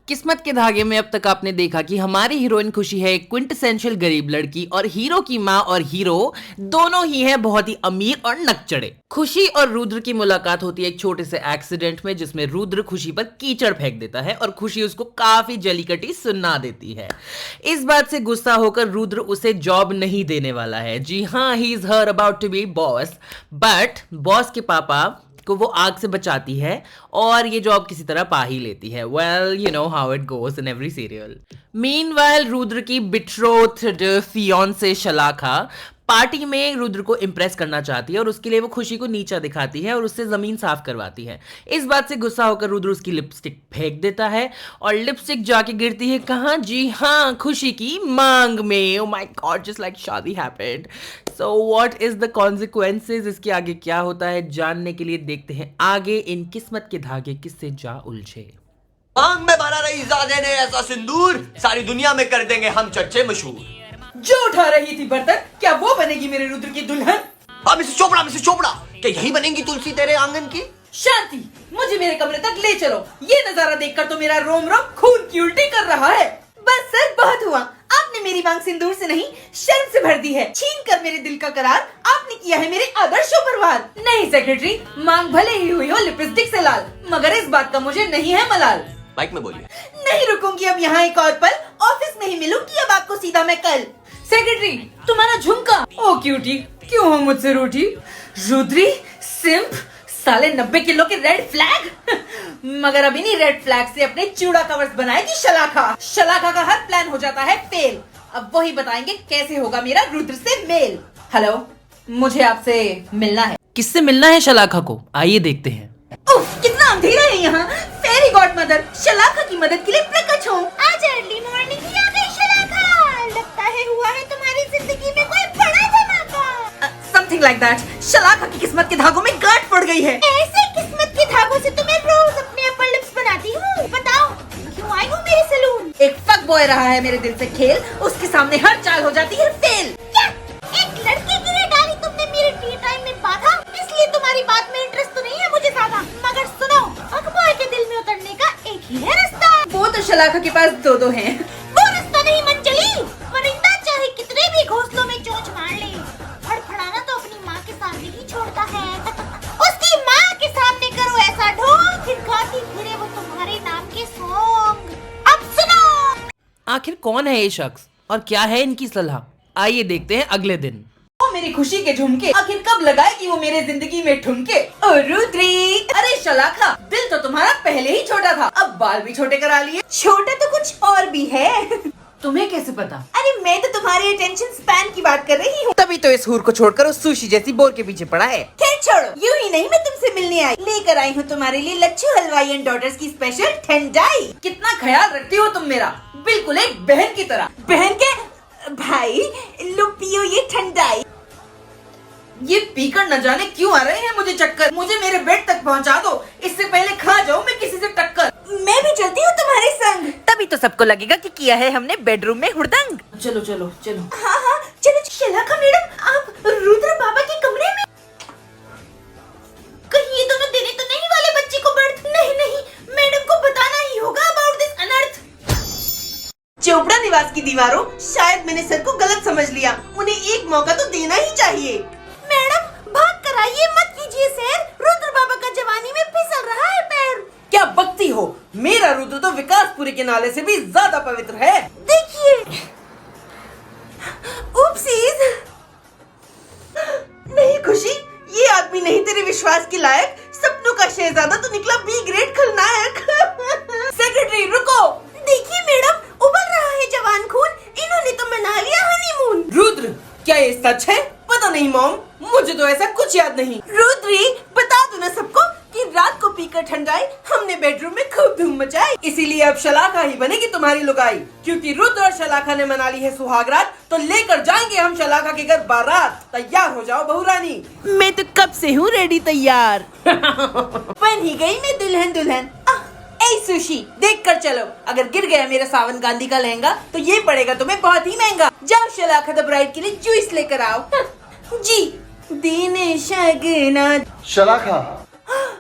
किस्मत के धागे में अब तक आपने देखा कि हमारी हीरोइन खुशी है एक क्विंटेसेंशियल गरीब लड़की और हीरो की माँ और हीरो दोनों ही हैं बहुत ही अमीर और नकचड़े। खुशी और रुद्र की मुलाकात होती है एक छोटे से एक्सीडेंट में जिसमें रुद्र खुशी पर कीचड़ फेंक देता है और खुशी उसको काफी जलीकटी सुना देती है। इस बात से गुस्सा होकर रुद्र उसे जॉब नहीं देने वाला है। जी हाँ, he is her about to be boss, but boss के पापा को वो आग से बचाती है और ये जॉब किसी तरह पा ही लेती है। Well, you know how it goes in every serial. Meanwhile Rudra की बिट्रोथ्ड फियांसे शलाखा पार्टी में रुद्र को इम्प्रेस करना चाहती है और उसके लिए वो खुशी को नीचा दिखाती है और उससे जमीन साफ करवाती है। इस बात से गुस्सा होकर रुद्र उसकी लिपस्टिक फेंक देता है और लिपस्टिक जाके गिरती है कहाँ? जी हाँ, खुशी की मांग में। Oh my God, just like shaadi happened. So what is the consequences? इसके आगे क्या होता है जानने के लिए देखते हैं आगे इन किस्मत के धागे किससे जा उलझे। मांग में भरा रही ज़ादे ने ऐसा सिंदूर, सारी दुनिया में कर देंगे हम चर्चे मशहूर। जो उठा रही थी बर्तन, क्या वो बनेगी मेरे रुद्र की दुल्हन? हाँ मिसेस चोपड़ा, क्या यही बनेगी तुलसी तेरे आंगन की? शांति, मुझे मेरे कमरे तक ले चलो। ये नजारा देखकर तो मेरा रोम रोम खून की उल्टी कर रहा है। बस सर, बहुत हुआ। आपने मेरी मांग सिंदूर से नहीं शर्म से भर दी है। छीन कर मेरे दिल का करार आपने किया है मेरे आदर्शों पर वार। नहीं सेक्रेटरी, मांग भले ही हुई हो लिपस्टिक से लाल, मगर इस बात का मुझे नहीं है मलाल। बाइक में बोलिए। नहीं रुकूंगी अब यहाँ एक और पल, ऑफिस में ही मिलूंगी अब आपको सीधा मैं कल। सेक्रेटरी, तुम्हारा झुमका। ओ क्यूटी, क्यों हो मुझसे रूठी? रुद्री, सिंप, साले 90 किलो के रेड फ्लैग। मगर अभी नहीं रेड फ्लैग से अपने चूड़ा कवर्स बनाएगी शलाखा। शलाखा का हर प्लान हो जाता है फेल। अब वही बताएंगे कैसे होगा मेरा रुद्र से मेल। हेलो, मुझे आपसे मिलना है। किससे मिलना है शलाखा को? आइए देखते हैं। उफ, कितना अंधेरा है यहाँ। फेरी गॉड मदर, शलाखा की मदद के लिए प्रकट हूँ। आज अर्ली मॉर्निंग ही आ गई शलाखा। लगता है हुआ है तुम्हारी जिंदगी में कोई बड़ा धमाका। Something like that. शलाखा की किस्मत के धागों में गांठ पड़ गई है। ऐसे किस्मत के धागों से तुम्हें रोज अपने अपर लिप्स बनाती हूँ। बताओ क्यों आई हूँ मेरे सलून? एक फक बॉय रहा है मेरे दिल से खेल, उसके सामने हर चाल हो जाती है फेल। क्या एक लड़के के लिए डाली तुमने मेरे टी टाइम में बाधा? इसलिए तुम्हारी बात में इंटरेस्ट तो नहीं है मुझे ज्यादा, मगर सुनो, फक बॉय के दिल में उतरने का एक ही है रास्ता। वो तो शलाखा के पास दो हैं। वो रास्ता नहीं मंचली। परिंदा चाहे कितने भी घोंसलों में चोंच मार ले, फड़फड़ाना तो अपनी माँ के सामने ही छोड़ता है। उसकी माँ के सामने करो ऐसा ढोंग, फिर गाती फिरे वो तुम्हारे नाम के सॉन्ग। अब सुनो, आखिर कौन है ये शख्स और क्या है इनकी सलाह? आइए देखते हैं अगले दिन। वो मेरी खुशी के झुमके आखिर कब लगाएगी वो मेरे जिंदगी में ठुमके? ओ रुद्री, अरे शलाखा, दिल तो तुम्हारा पहले ही छोटा था, अब बाल भी छोटे करा लिए। छोटा तो कुछ और भी है। तुम्हें कैसे पता? अरे मैं तो तुम्हारे अटेंशन स्पैन की बात कर रही हूँ। तभी तो इस हूर को छोड़कर उस सुशी जैसी बोर के पीछे पड़ा है। खैर छोड़ो, यूं ही नहीं मैं तुमसे मिलने आई। लेकर आई हूँ तुम्हारे लिए लच्छू हलवाई एंड डॉटर्स की स्पेशल ठंडाई। कितना ख्याल रखती हो तुम मेरा, बिल्कुल एक बहन की तरह। बहन के भाई, लो पियो ये ठंडाई। ये पीकर न जाने क्यों आ रहे हैं मुझे चक्कर। मुझे मेरे बेड तक पहुंचा दो, इससे पहले खा जाऊं मैं किसी से टक्कर। मैं भी चलती हूँ तुम्हारे संग, तभी तो सबको लगेगा कि किया है हमने बेडरूम में हुड़दंग। चलो चलो चलो। हाँ हाँ चलो। शलाखा मैडम, आप रुद्र बाबा के कमरे में? कहीं ये दोनों देने तो नहीं वाले बच्चे को बर्थ? नहीं, मैडम को बताना ही होगा अबाउट दिस अनर्थ। चोपड़ा निवास की दीवारों, शायद मैंने सर को गलत समझ लिया। उन्हें एक मौका तो देना ही चाहिए। मैडम भाग कर आइए, मत कीजिए सैर। रुद्र बाबा का जवानी में फिसल रहा है पैर। क्या बकती हो? मेरा रुद्र तो विकासपुरी के नाले से भी ज्यादा पवित्र है। देखिए, उपसीज। नहीं खुशी, ये आदमी नहीं तेरे विश्वास के लायक। सपनों का शहजादा तो निकला बी ग्रेड खलनायक। सेक्रेटरी रुको। देखिए मैडम, उबल रहा है जवान खून। इन्होंने तो मना लिया हनीमून। रुद्र, क्या ये सच है? पता नहीं मॉम, मुझे तो ऐसा कुछ याद नहीं। रुद्री, बता दो ना सबको कि रात को पीकर ठंडाई हमने बेडरूम में खूब धूम मचाई। इसीलिए अब शलाखा ही बनेगी तुम्हारी लुगाई, क्योंकि रुद्र और शलाखा ने मना ली है सुहागरात, तो लेकर जाएंगे हम शलाखा के घर बारात। तैयार हो जाओ बहुरानी। मैं तो कब से हूँ रेडी तैयार। बन ही गई मैं दुल्हन। ऐ सुशी, देख कर चलो, अगर गिर गया मेरा सावन गांधी का लहंगा तो ये पड़ेगा तुम्हें बहुत ही महंगा। जाओ शलाखा द ब्राइड के लिए जूस लेकर आओ। जी, दीने शगना। शलाखा,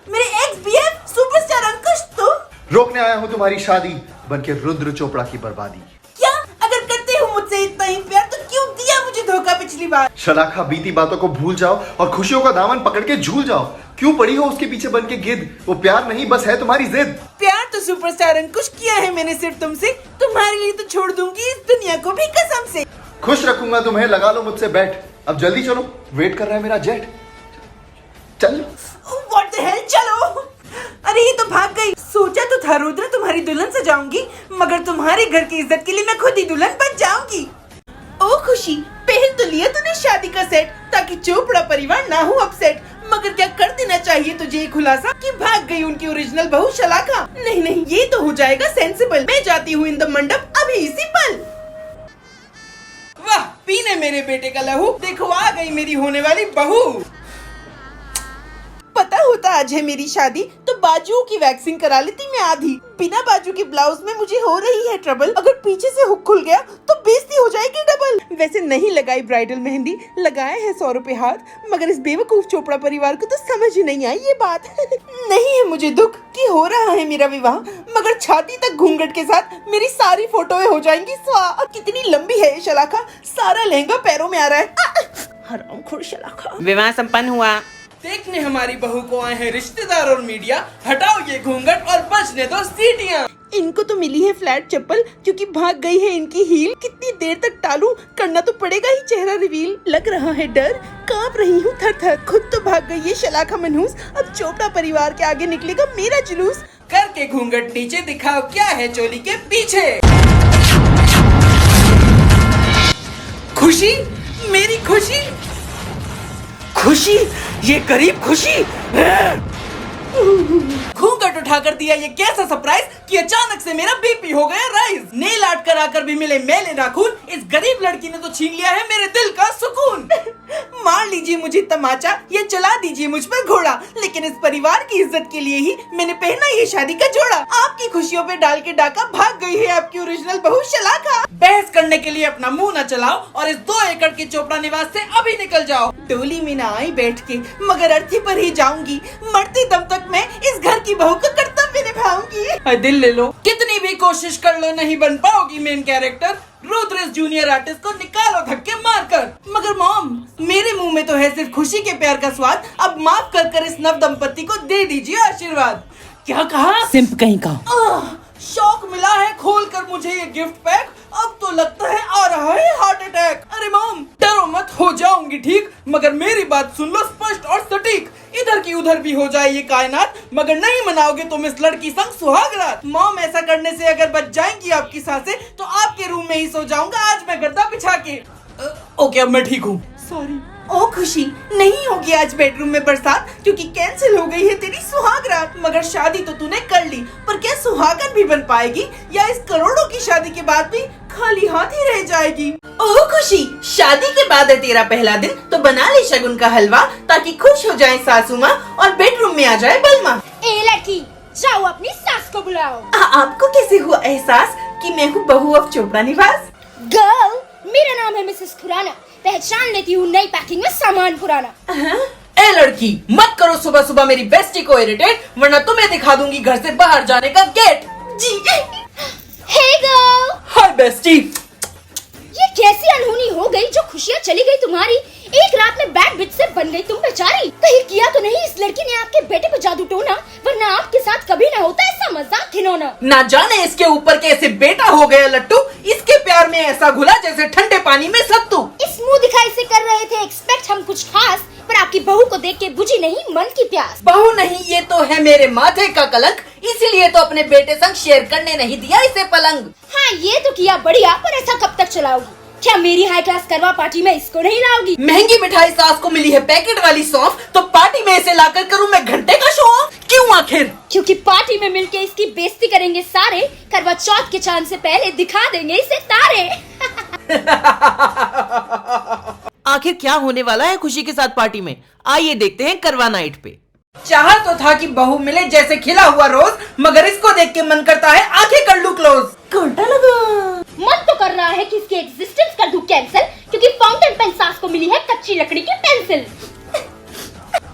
मेरे एक्स बीएफ सुपरस्टार अंकुश तो रोकने आया हूँ तुम्हारी शादी। बन के रुद्र चोपड़ा की बर्बादी। क्या अगर करते हो मुझसे इतना ही प्यार तो क्यों दिया मुझे धोखा पिछली बार? शलाखा बीती बातों को भूल जाओ और खुशियों का दामन पकड़ के झूल जाओ। क्यों पड़ी हो उसके पीछे बन के गिद्ध? वो प्यार नहीं बस है तुम्हारी जिद। प्यार तो सुपरस्टार अंकुश किया है मैंने सिर्फ तुमसे, तुम्हारे लिए तो छोड़ दूंगी इस दुनिया को भी कसम से। खुश रखूंगा तुम्हें, लगा लो मुझसे बैठ। अब जल्दी चलो, वेट कर रहा है मेरा जेट। चल। What the hell, चलो। अरे ये तो भाग गई। सोचा तो था रुद्र तुम्हारी दुल्हन सजाऊंगी, मगर तुम्हारे घर की इज्जत के लिए मैं खुद ही दुल्हन बन जाऊंगी। ओ खुशी, पहन तो लिया तूने शादी का सेट ताकि चोपड़ा परिवार ना हो अपसेट, मगर क्या कर देना चाहिए तुझे ये खुलासा कि भाग गई उनकी ओरिजिनल बहू शलाका। नहीं नहीं, ये तो हो जाएगा सेंसिबल। मैं जाती हूँ इन द मंडप अभी इसी पल। वाह, पीने मेरे बेटे का लहू, देखो आ गई मेरी होने वाली बहू। पता होता आज है मेरी शादी तो बाजुओं की वैक्सिंग करा लेती मैं आधी। बिना बाजू के ब्लाउज में मुझे हो रही है ट्रबल, अगर पीछे से हुक खुल गया तो बेइज्जती हो जाएगी डबल। वैसे नहीं लगाई ब्राइडल मेहंदी, लगाए हैं 100 रुपए हाथ, मगर इस बेवकूफ चोपड़ा परिवार को तो समझ ही नहीं आई ये बात। नहीं है मुझे दुख कि हो रहा है मेरा विवाह, मगर छाती तक घूंघट के साथ मेरी सारी फोटोएं हो जाएंगी स्वाह। कितनी लंबी है ये शलाखा, सारा लहंगा पैरों में आ रहा है। हरामखोर शलाखा। विवाह संपन्न हुआ। देखने हमारी बहू को आए हैं रिश्तेदार और मीडिया, हटाओ ये घूंघट और बजने दो सीटियाँ। इनको तो मिली है फ्लैट चप्पल क्योंकि भाग गई है इनकी हील। कितनी देर तक टालूं, करना तो पड़ेगा ही चेहरा रिवील। लग रहा है डर, कांप रही हूँ थर थर। खुद तो भाग गई ये शलाखा मनहूस, अब चोपड़ा परिवार के आगे निकलेगा मेरा जुलूस। करके घूंघट नीचे दिखाओ क्या है चोली के पीछे। खुशी, मेरी खुशी, खुशी, ये गरीब खुशी। घूंघट उठा कर दिया ये कैसा सरप्राइज कि अचानक से मेरा बीपी हो गया राइज। नेल आर्ट कराकर भी मिले मैले नाखून, इस गरीब लड़की ने तो छीन लिया है मेरे दिल का सुकून। मार लीजिए मुझे तमाचा या चला दीजिए मुझ पर घोड़ा, लेकिन इस परिवार की इज्जत के लिए ही मैंने पहना ये शादी का जोड़ा। आपकी खुशियों पे डाल के डाका, भाग गई है आपकी ओरिजिनल बहू शलाका। बहस करने के लिए अपना मुंह न चलाओ और इस 2 एकड़ के चोपड़ा निवास से अभी निकल जाओ। डोली में ना आई बैठ के, मगर अर्थी पर ही जाऊंगी। मरते दम तक मैं इस घर की बहू को कर्तव्य निभाऊंगी। दिल ले लो, कितनी भी कोशिश कर लो नहीं बन पाओगी मेन कैरेक्टर। रुद्र इस जूनियर आर्टिस्ट को निकालो धक्के मारकर। मगर मॉम, मेरे मुंह में तो है सिर्फ खुशी के प्यार का स्वाद, अब माफ कर इस नव दंपति को दे दीजिए आशीर्वाद। क्या कहा? सिंप कहीं का। शौक मिला है खोलकर मुझे ये गिफ्ट पैक, अब तो लगता है आ रहा है हार्ट अटैक। अरे मॉम, डरो मत, हो जाऊंगी ठीक, मगर मेरी बात सुन लो स्पष्ट और सटीक। इधर की उधर भी हो जाए ये कायनात, मगर नहीं मनाओगे तुम इस लड़की संग सुहागरात। मॉम, ऐसा करने से अगर बच जाएंगी आपकी सांसें तो आपके रूम में ही सो जाऊंगा आज मैं गद्दा बिछा के। ओके, अब मैं ठीक हूँ। सॉरी। ओ खुशी, नहीं होगी आज बेडरूम में बरसात क्योंकि कैंसिल हो गई है तेरी सुहागरात। मगर शादी तो तूने कर ली, पर क्या सुहागन भी बन पाएगी या इस करोड़ों की शादी के बाद भी खाली हाथ ही रह जाएगी? ओ खुशी, शादी के बाद है तेरा पहला दिन, तो बना ले शगुन का हलवा ताकि खुश हो जाए सासू माँ और बेडरूम में आ जाए बलमा। ए लड़की, जाओ अपनी सास को बुलाओ। आपको कैसे हुआ एहसास कि मैं हूँ बहू ऑफ चोपड़ा निवास? गर्ल, मेरा नाम है मिसेस खुराना, पहचान लेती हूँ नई पैकिंग में सामान पुराना। ए लड़की, मत करो सुबह सुबह मेरी बेस्टी को इरिटेट, वरना तुम्हें दिखा दूंगी घर से बाहर जाने का गेट। जी। हे गर्ल। हाय बेस्टी। ये कैसी अनहोनी हो गई जो खुशियाँ चली गई तुम्हारी। एक रात में बैड बिच से बन गई तुम बेचारी। कहीं किया तो नहीं इस लड़की ने आपके बेटे को जादू टोना, वरना आपके साथ कभी ना होता ऐसा मजाक खिलौना। ना जाने इसके ऊपर कैसे बेटा हो गया लट्टू, इसके प्यार में ऐसा घुला जैसे ठंडे पानी में सत्तू। इस मुंह दिखाई से कर रहे थे एक्सपेक्ट हम कुछ खास, पर आपकी बहू को देख के बुझी नहीं मन की प्यास। बहू नहीं, ये तो है मेरे माथे का कलंक, इसीलिए तो अपने बेटे संग शेयर करने नहीं दिया इसे पलंग। हाँ, ये तो किया बढ़िया, पर ऐसा कब तक चलाओगी? क्या मेरी हाई क्लास करवा पार्टी में इसको नहीं लाओगी? महंगी मिठाई सास को मिली है पैकेट वाली सौंफ, तो पार्टी में इसे लाकर करूं मैं घंटे का शो ऑफ? क्यों आखिर? क्योंकि पार्टी में मिलके इसकी बेइज्जती करेंगे सारे, करवा चौथ के चांद से पहले दिखा देंगे इसे तारे। आखिर क्या होने वाला है खुशी के साथ पार्टी में, आइए देखते हैं करवा नाइट पे। चाहा तो था कि बहू मिले जैसे खिला हुआ रोज, मगर इसको देख के मन करता है आंखें कर लूं क्लोज। घंटा लगा। मन तो कर रहा है कि इसकी एग्जिस्टेंस कर दूं कैंसिल, क्योंकि फाउंटेन पेन सास को मिली है कच्ची लकड़ी की पेंसिल।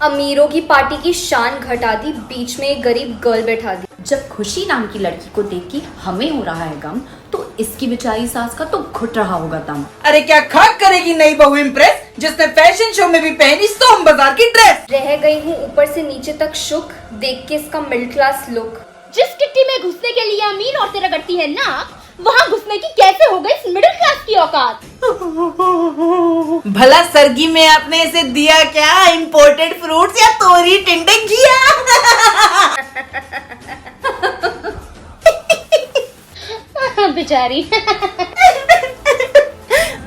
अमीरों की पार्टी की शान घटा दी, बीच में एक गरीब गर्ल बैठा दी। जब खुशी नाम की लड़की को देख के हमें हो रहा है गम, तो इसकी बेचारी सास का तो घुट रहा होगा दम। अरे क्या खाक करेगी नई बहू इम्प्रेस, जिसने फैशन शो में भी पहनी सोम बाजार की ड्रेस। रह गई हूँ ऊपर से नीचे तक शुक, देख के इसका मिडिल क्लास लुक। जिस किट्टी में घुसने के लिए अमीर औरतें रगड़ती है ना, वहाँ घुसने की कैसे हो गई मिडिल क्लास की औकात। भला सरगी में आपने इसे दिया क्या, इम्पोर्टेड फ्रूट्स या तोरी टिंडे घिया? बेचारी।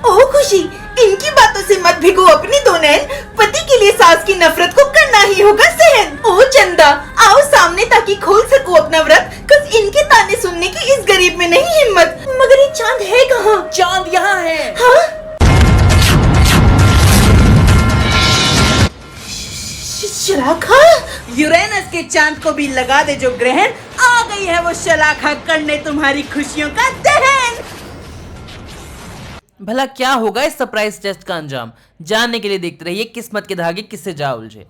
ओ खुशी, इनकी बातों से मत भिगो अपनी दो नैन, पति के लिए सास की नफरत को करना ही होगा सहन। ओ चंदा, आओ सामने ताकि खोल सको अपना व्रत, कस इनके ताने सुनने की इस गरीब में नहीं हिम्मत। मगर ये चांद है कहाँ? चांद यहाँ है। हाँ? शलाखा, यूरेनस के चांद को भी लगा दे जो ग्रहण, आ गई है वो शलाखा करने तुम्हारी खुशियों का दहन। भला क्या होगा इस सरप्राइज टेस्ट का अंजाम, जानने के लिए देखते रहिए किस्मत के धागे किससे जा उलझे।